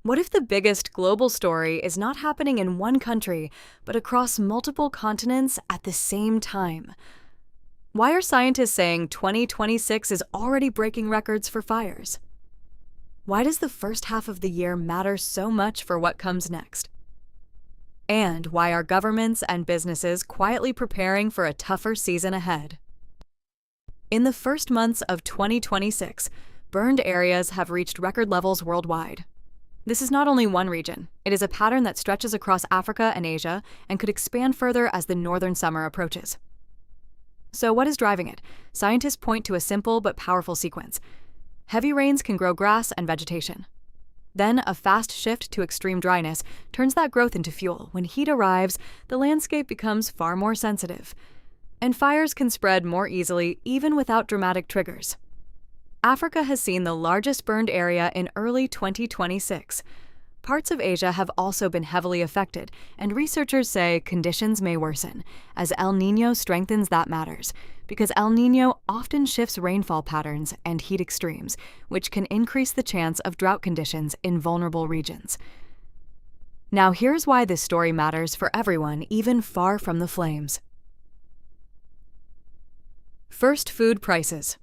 What if the biggest global story is not happening in one country, but across multiple continents at the same time? Why are scientists saying 2026 is already breaking records for fires? Why does the first half of the year matter so much for what comes next? And why are governments and businesses quietly preparing for a tougher season ahead? In the first months of 2026, burned areas have reached record levels worldwide. This is not only one region, it is a pattern that stretches across Africa and Asia and could expand further as the northern summer approaches. So, what is driving it? Scientists point to a simple but powerful sequence. Heavy rains can grow grass and vegetation. Then, a fast shift to extreme dryness turns that growth into fuel. When heat arrives, the landscape becomes far more sensitive. And fires can spread more easily even without dramatic triggers. Africa has seen the largest burned area in early 2026. Parts of Asia have also been heavily affected, and researchers say conditions may worsen as El Niño strengthens that matters, because El Niño often shifts rainfall patterns and heat extremes, which can increase the chance of drought conditions in vulnerable regions. Now here's why this story matters for everyone, even far from the flames. First, food prices.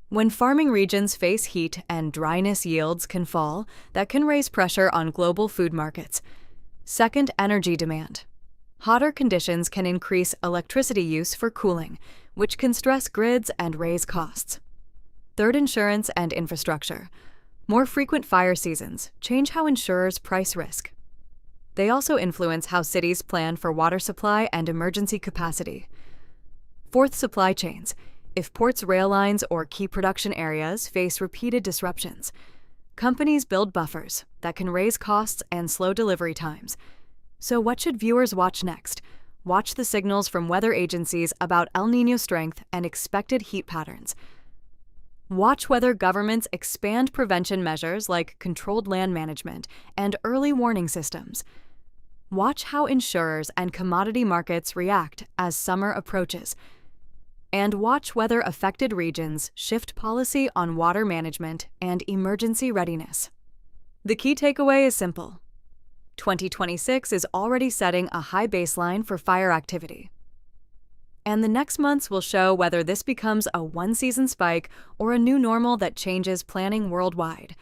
When farming regions face heat and dryness, yields can fall. That can raise pressure on global food markets. Second, energy demand. Hotter conditions can increase electricity use for cooling, which can stress grids and raise costs. Third, insurance and infrastructure. More frequent fire seasons change how insurers price risk. They also influence how cities plan for water supply and emergency capacity. Fourth, supply chains. If ports, rail lines, or key production areas face repeated disruptions, companies build buffers that can raise costs and slow delivery times. So what should viewers watch next? Watch the signals from weather agencies about El Niño strength and expected heat patterns. Watch whether governments expand prevention measures like controlled land management and early warning systems. Watch how insurers and commodity markets react as summer approaches. And watch whether affected regions shift policy on water management and emergency readiness. The key takeaway is simple. 2026 is already setting a high baseline for fire activity. And the next months will show whether this becomes a one-season spike or a new normal that changes planning worldwide.